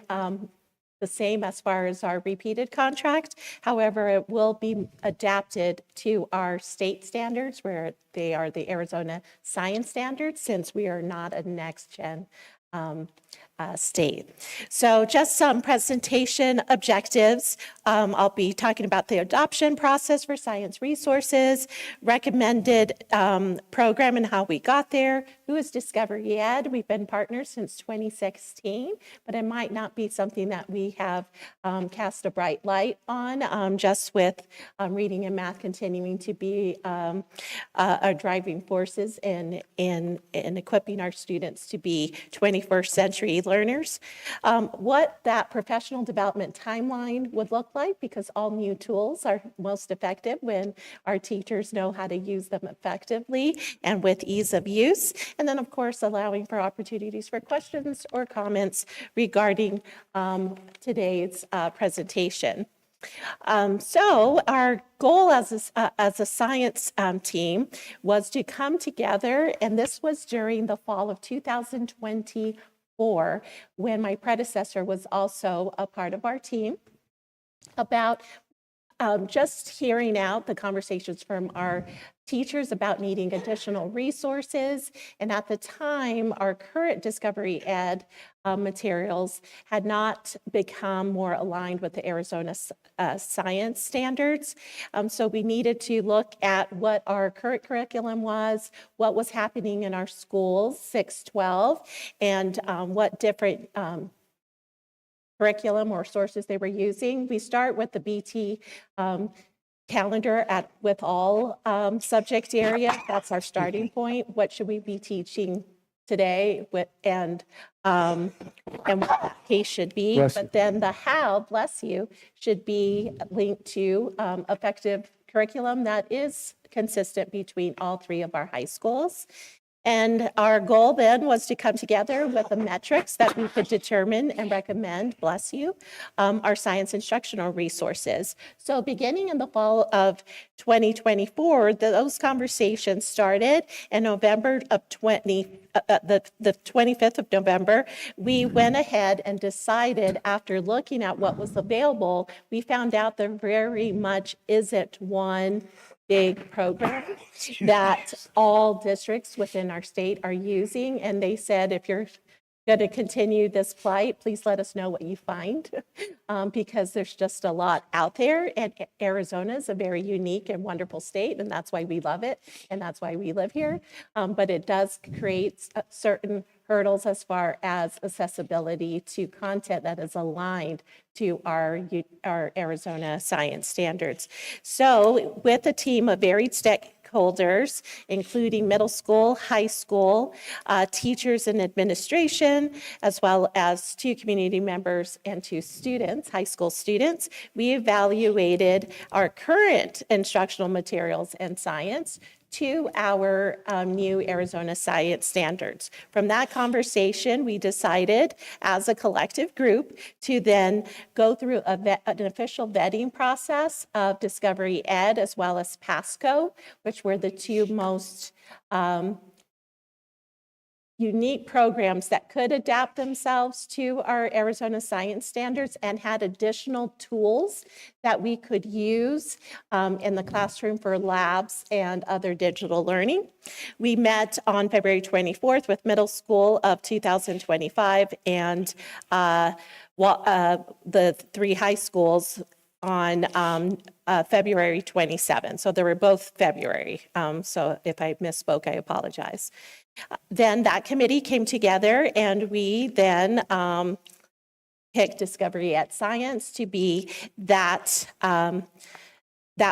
the same as far as our repeated contract. However, it will be adapted to our state standards where they are the Arizona Science Standards, since we are not a next-gen state. So just some presentation objectives. I'll be talking about the adoption process for science resources, recommended program and how we got there, who is Discovery Ed. We've been partners since 2016, but it might not be something that we have cast a bright light on, just with reading and math continuing to be our driving forces in equipping our students to be 21st century learners. What that professional development timeline would look like, because all new tools are most effective when our teachers know how to use them effectively and with ease of use. And then, of course, allowing for opportunities for questions or comments regarding today's presentation. So our goal as a science team was to come together, and this was during the fall of 2024, when my predecessor was also a part of our team, about just hearing out the conversations from our teachers about needing additional resources. And at the time, our current Discovery Ed materials had not become more aligned with the Arizona science standards. So we needed to look at what our current curriculum was, what was happening in our schools, 6-12, and what different curriculum or sources they were using. We start with the BT calendar with all subject areas. That's our starting point. What should we be teaching today, and what that case should be. Bless you. But then the how, bless you, should be linked to effective curriculum that is consistent between all three of our high schools. And our goal then was to come together with the metrics that we could determine and recommend, bless you, our science instructional resources. So beginning in the fall of 2024, those conversations started in November of the 25th of November. We went ahead and decided, after looking at what was available, we found out there very much isn't one big program that all districts within our state are using. And they said, if you're going to continue this plight, please let us know what you find, because there's just a lot out there. And Arizona is a very unique and wonderful state, and that's why we love it, and that's why we live here. But it does create certain hurdles as far as accessibility to content that is aligned to our Arizona science standards. So with a team of varied stakeholders, including middle school, high school, teachers and administration, as well as 2 community members and 2 students, high school students, we evaluated our current instructional materials and science to our new Arizona science standards. From that conversation, we decided as a collective group to then go through an official vetting process of Discovery Ed as well as PASCO, which were the 2 most unique programs that could adapt themselves to our Arizona science standards and had additional tools that we could use in the classroom for labs and other digital learning. We met on February 24th with middle school of 2025 and the 3 high schools on February 27th. So they were both February. So if I misspoke, I apologize. Then that committee came together and we then picked Discovery Ed Science to be that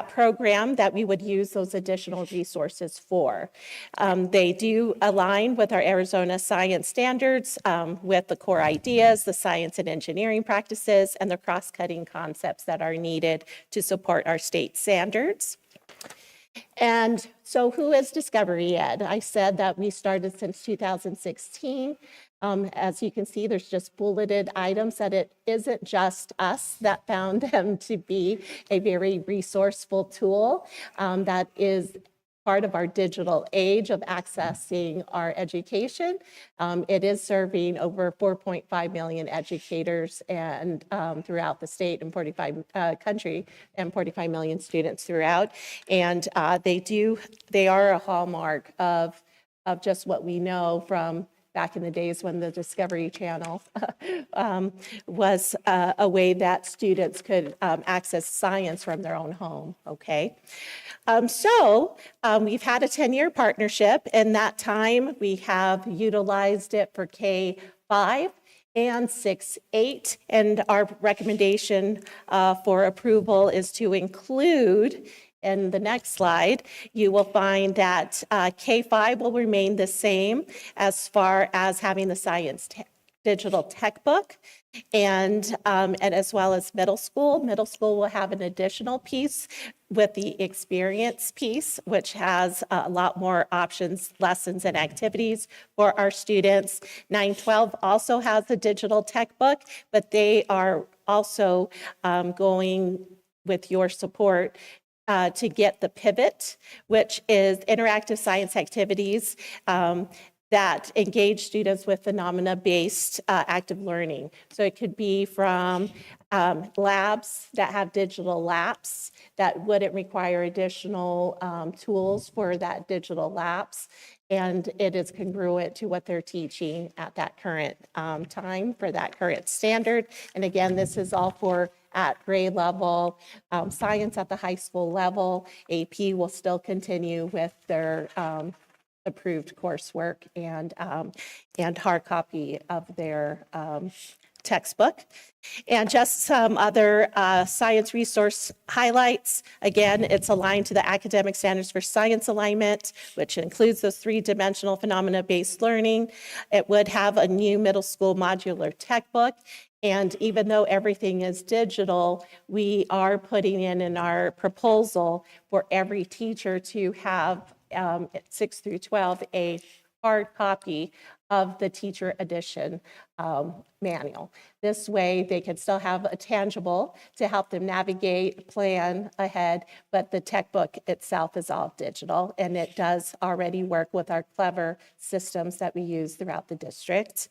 program that we would use those additional resources for. They do align with our Arizona science standards with the core ideas, the science and engineering practices, and the cross-cutting concepts that are needed to support our state standards. And so who is Discovery Ed? I said that we started since 2016. As you can see, there's just bulleted items that it isn't just us that found them to be a very resourceful tool that is part of our digital age of accessing our education. It is serving over 4.5 million educators and throughout the state and 45 country and 45 million students throughout. And they are a hallmark of just what we know from back in the days when the Discovery Channel was a way that students could access science from their own home, okay? We've had a 10-year partnership. In that time, we have utilized it for K-5 and 6-8, and our recommendation for approval is to include, in the next slide, you will find that K-5 will remain the same as far as having the science digital tech book, and as well as middle school. Middle school will have an additional piece with the experience piece, which has a lot more options, lessons, and activities for our students. 9-12 also has a digital tech book, but they are also going with your support to get the pivot, which is interactive science activities that engage students with phenomena-based active learning. So it could be from labs that have digital labs that wouldn't require additional tools for that digital labs, and it is congruent to what they're teaching at that current time for that current standard. And again, this is all for at grade level, science at the high school level. AP will still continue with their approved coursework and hard copy of their textbook. And just some other science resource highlights. Again, it's aligned to the academic standards for science alignment, which includes those three-dimensional phenomena-based learning. It would have a new middle school modular tech book. And even though everything is digital, we are putting in our proposal for every teacher to have 6 through 12 a hard copy of the teacher edition manual. This way they can still have a tangible to help them navigate, plan ahead, but the tech book itself is all digital, and it does already work with our clever systems that we use throughout the district.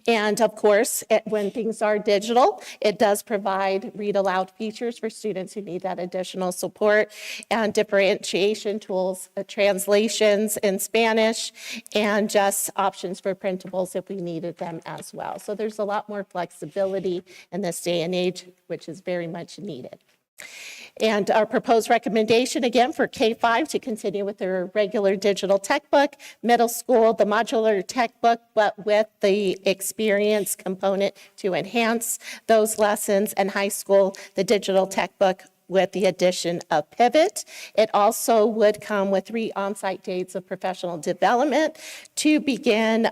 And of course, when things are digital, it does provide read aloud features for students who need that additional support, and differentiation tools, translations in Spanish, and just options for printables if we needed them as well. So there's a lot more flexibility in this day and age, which is very much needed. And our proposed recommendation, again, for K-5 to continue with their regular digital tech book, middle school, the modular tech book, but with the experience component to enhance those lessons, and high school, the digital tech book with the addition of Pivot. It also would come with 3 on-site days of professional development to begin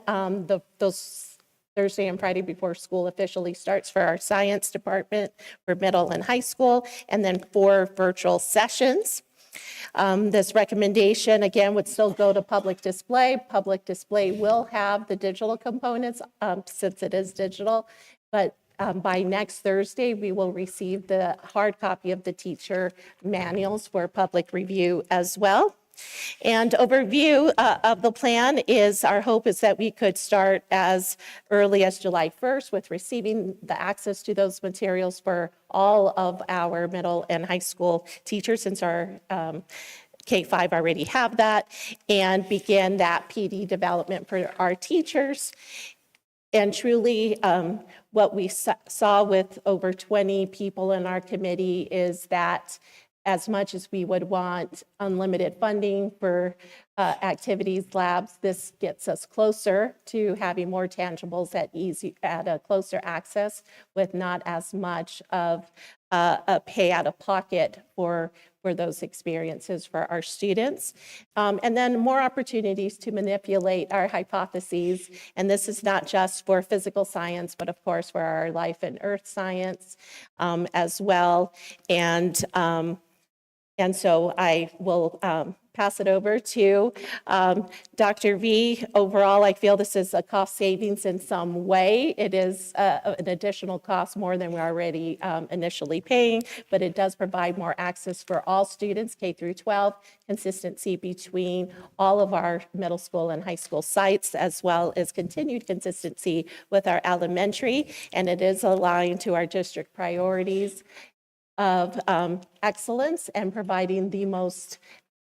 those Thursday and Friday before school officially starts for our science department for middle and high school, and then 4 virtual sessions. This recommendation, again, would still go to public display. Public display will have the digital components since it is digital, but by next Thursday, we will receive the hard copy of the teacher manuals for public review as well. And overview of the plan is, our hope is that we could start as early as July 1st with receiving the access to those materials for all of our middle and high school teachers, since our K-5 already have that, and begin that PD development for our teachers. And truly, what we saw with over 20 people in our committee is that as much as we would want unlimited funding for activities, labs, this gets us closer to having more tangibles at a closer access with not as much of a pay out of pocket for those experiences for our students. And then more opportunities to manipulate our hypotheses. And this is not just for physical science, but of course for our life and earth science as well. And And so I will pass it over to Dr. V. Overall, I feel this is a cost savings in some way. It is an additional cost more than we're already initially paying, but it does provide more access for all students, K through 12, consistency between all of our middle school and high school sites, as well as continued consistency with our elementary. And it is aligned to our district priorities of excellence and providing the most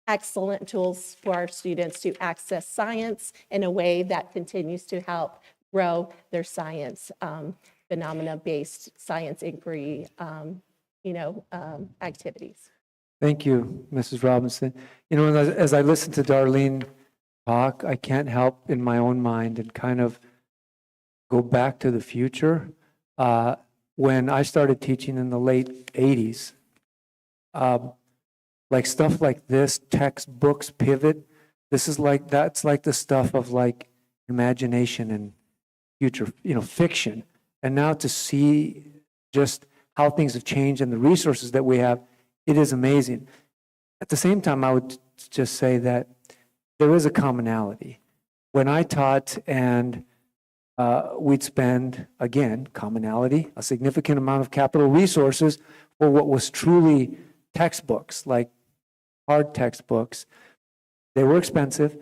excellent tools for our students to access science in a way that continues to help grow their science, phenomena-based science inquiry, activities. Thank you, Mrs. Robinson. You know, as I listen to Darlene talk, I can't help in my own mind and kind of go back to the future. When I started teaching in the late 80s, like stuff like this, textbooks, pivot, that's like the stuff of like imagination and future, fiction. And now to see just how things have changed and the resources that we have, it is amazing. At the same time, I would just say that there is a commonality. When I taught and we'd spend, again, commonality, a significant amount of capital resources for what was truly textbooks, like hard textbooks. They were expensive,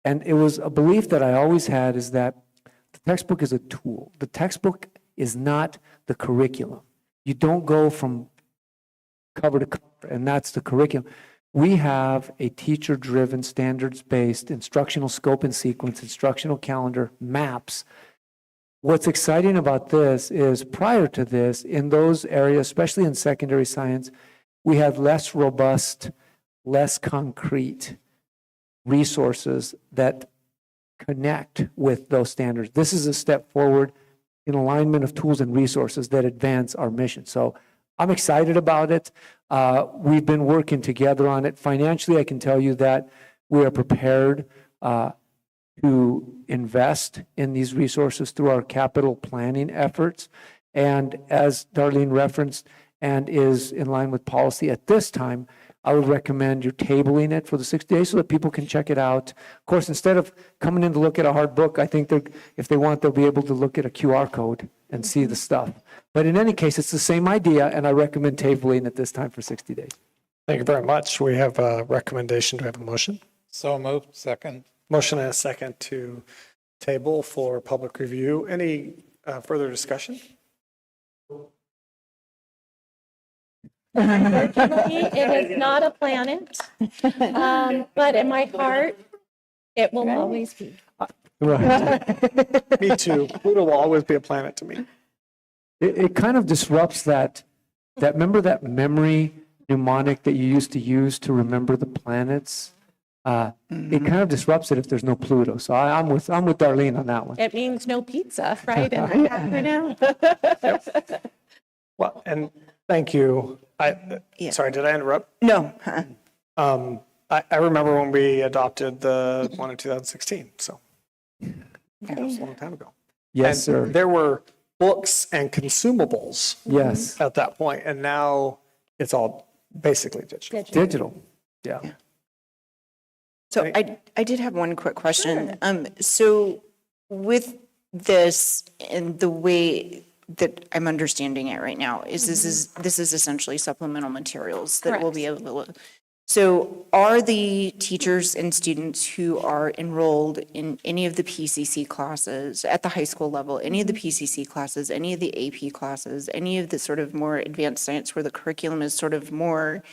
and it was a belief that I always had is that the textbook is a tool. The textbook is not the curriculum. You don't go from cover to cover, and that's the curriculum. We have a teacher-driven, standards-based instructional scope and sequence, instructional calendar, maps. What's exciting about this is prior to this, in those areas, especially in secondary science, we had less robust, less concrete resources that connect with those standards. This is a step forward in alignment of tools and resources that advance our mission. So I'm excited about it. We've been working together on it. Financially, I can tell you that we are prepared to invest in these resources through our capital planning efforts. And as Darlene referenced, and is in line with policy at this time, I would recommend you're tabling it for the 60 days so that people can check it out. Of course, instead of coming in to look at a hard book, I think if they want, they'll be able to look at a QR code and see the stuff. But in any case, it's the same idea, and I recommend tabling at this time for 60 days. Thank you very much. We have a recommendation. Do we have a motion? So moved. Second. Motion and a second to table for public review. Any further discussion? Unfortunately, it is not a planet, but in my heart, it will always be. Me too. Pluto will always be a planet to me. It kind of disrupts that remember that memory mnemonic that you used to use to remember the planets? It kind of disrupts it if there's no Pluto. So I'm with Darlene on that one. It means no pizza, right? In the acronym. Well, and thank you. Sorry, did I interrupt? No. I remember when we adopted the one in 2016, so that was a long time ago. Yes, And sir. there were books and consumables Yes. at that point, and now it's all basically digital. Digital. Yeah. So I did have one quick question. So with this and the way that I'm understanding it right now is this is essentially supplemental materials that will be able to. So are the teachers and students who are enrolled in any of the PCC classes at the high school level, any of the PCC classes, any of the AP classes, any of the sort of more advanced science where the curriculum is sort of more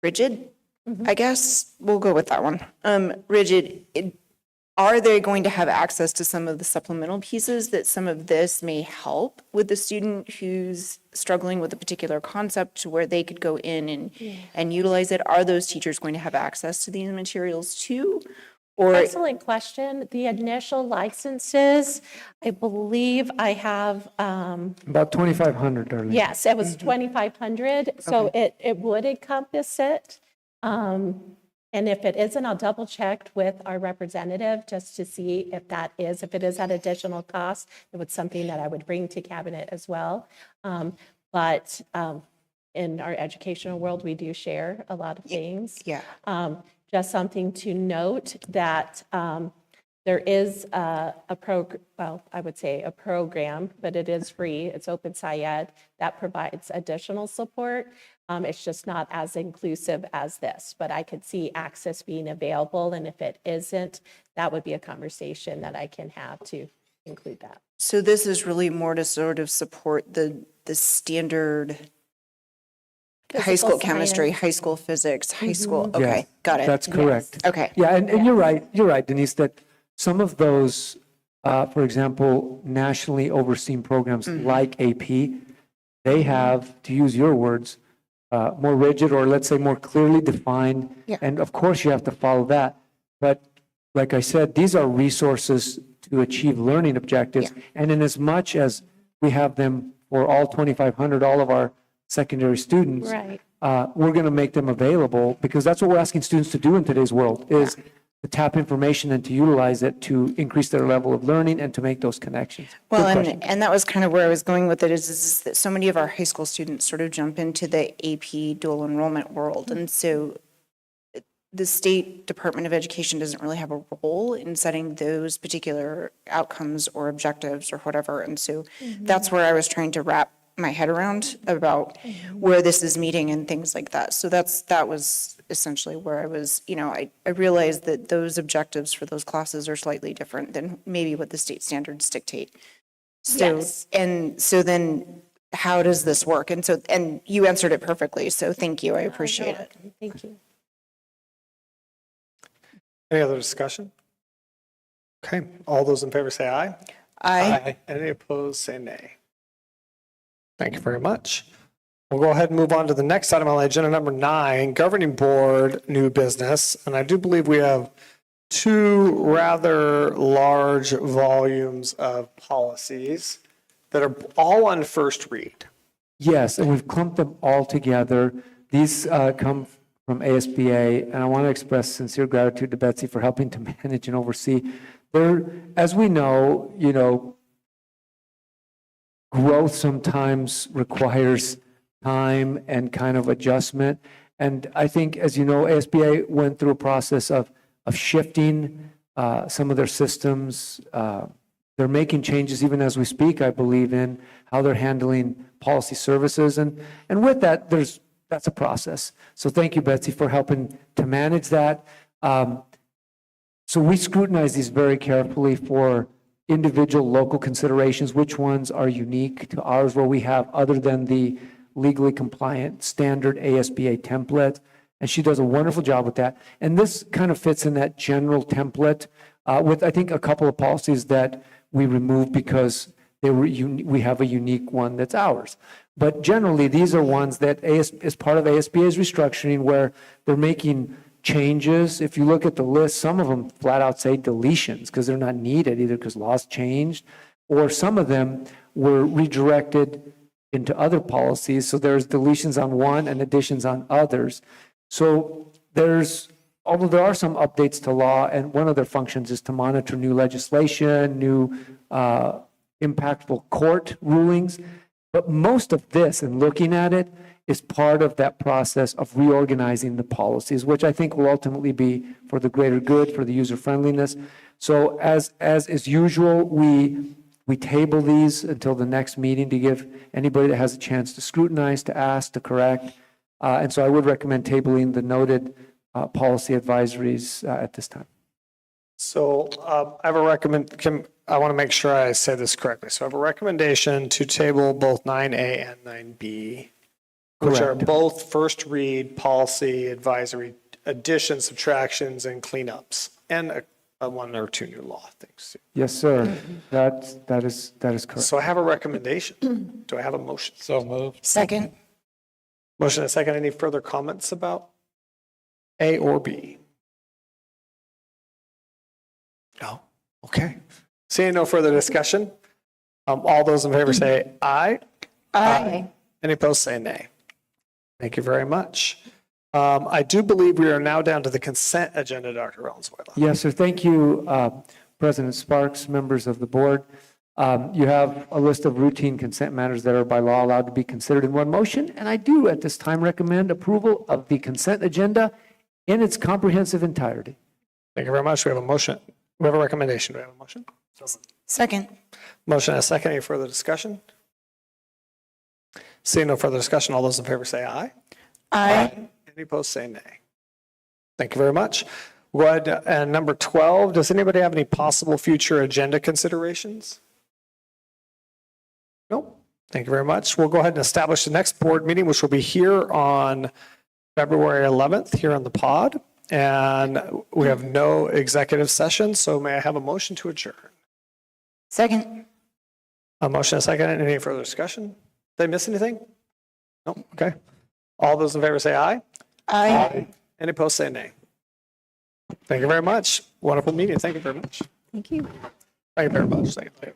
rigid, I guess we'll go with that one. Rigid. Are they going to have access to some of the supplemental pieces that some of this may help with the student who's struggling with a particular concept where they could go in and utilize it? Are those teachers going to have access to these materials too? Or Excellent question. The initial licenses, I believe I have, About 2,500, Darlene. yes, it was 2,500. So it would encompass it. And if it isn't, I'll double check with our representative just to see if it is at additional cost. It was something that I would bring to cabinet as well. but in our educational world, we do share a lot of things. Yeah. Just something to note that there is I would say a program, but it is free. It's Open SciEd that provides additional support. It's just not as inclusive as this, but I could see access being available. And if it isn't, that would be a conversation that I can have to include that. So this is really more to sort of support the standard high school Physical chemistry, science. high school physics, high school, Yes, okay, got it. That's correct. Okay. Yeah, and you're right, Denise, that some of those, for example, nationally overseen programs like AP, they have, to use your words, more rigid or let's say more clearly defined. Yeah. And of course you have to follow that. But like I said, these are resources to achieve learning objectives. And in as much as we have them for all 2,500, all of our secondary students, Right. we're going to make them available because that's what we're asking students to do in today's world is to tap information and to utilize it to increase their level of learning and to make those connections. Well, Good question. and that was kind of where I was going with it is that so many of our high school students sort of jump into the AP dual enrollment world. And so the State Department of Education doesn't really have a role in setting those particular outcomes or objectives or whatever. And so that's where I was trying to wrap my head around about where this is meeting and things like that. So that was essentially where I was, I realized that those objectives for those classes are slightly different than maybe what the state standards dictate. So, Yes. and so then how does this work? And you answered it perfectly. So thank you. I appreciate it. Thank you. Any other discussion? Okay, all those in favor say aye. Aye. Any opposed, say nay. Thank you very much. We'll go ahead and move on to the next item on the agenda, number 9, Governing Board, new business. And I do believe we have 2 rather large volumes of policies that are all on first read. Yes, and we've clumped them all together. These come from ASBA, and I want to express sincere gratitude to Betsy for helping to manage and oversee. There, as we know, growth sometimes requires time and kind of adjustment. And I think, as you know, ASBA went through a process of shifting some of their systems. They're making changes even as we speak, I believe, in how they're handling policy services. And with that, that's a process. So thank you, Betsy, for helping to manage that. So we scrutinize these very carefully for individual local considerations, which ones are unique to ours, where we have other than the legally compliant standard ASBA template. And she does a wonderful job with that. And this kind of fits in that general template with, I think, a couple of policies that we removed because we have a unique one that's ours. But generally, these are ones that as part of ASBA's restructuring where they're making changes. If you look at the list, some of them flat out say deletions because they're not needed, either because laws changed, or some of them were redirected into other policies. So there's deletions on one and additions on others. So although there are some updates to law, and one of their functions is to monitor new legislation, new impactful court rulings. But most of this, and looking at it, is part of that process of reorganizing the policies, which I think will ultimately be for the greater good, for the user friendliness. So as is usual, we table these until the next meeting to give anybody that has a chance to scrutinize, to ask, to correct. And so I would recommend tabling the noted policy advisories at this time. So I have I want to make sure I say this correctly. So I have a recommendation to table both 9A and 9B, which are Correct. both first read policy advisory additions, subtractions, and cleanups, and a 1 or 2 new law things. Yes, sir. That is correct. So I have a recommendation. Do I have a motion? So moved. Second. Motion and a second. Any further comments about A or B? No? Okay. Seeing no further discussion, all those in favor say aye. Aye. Any opposed say nay. Thank you very much. I do believe we are now down to the consent agenda, Dr. Valenzuela. Yes, sir. Thank you, President Sparks, members of the board. You have a list of routine consent matters that are by law allowed to be considered in one motion, and I do at this time recommend approval of the consent agenda in its comprehensive entirety. Thank you very much. We have a motion. We have a recommendation. Do we have a motion? Second. Motion and a second. Any further discussion? Seeing no further discussion, all those in favor say aye. Aye. Any opposed, say nay. Thank you very much. We'll go ahead and number 12, does anybody have any possible future agenda considerations? Nope. Thank you very much. We'll go ahead and establish the next board meeting, which will be here on February 11th here on the pod. And we have no executive session, so may I have a motion to adjourn? Second. A motion and a second. Any further discussion? Did I miss anything? No? Okay. All those in favor say aye. Aye. Any opposed say nay. Thank you very much. Wonderful meeting. Thank you very much. Thank you. Thank you very much. Thank you.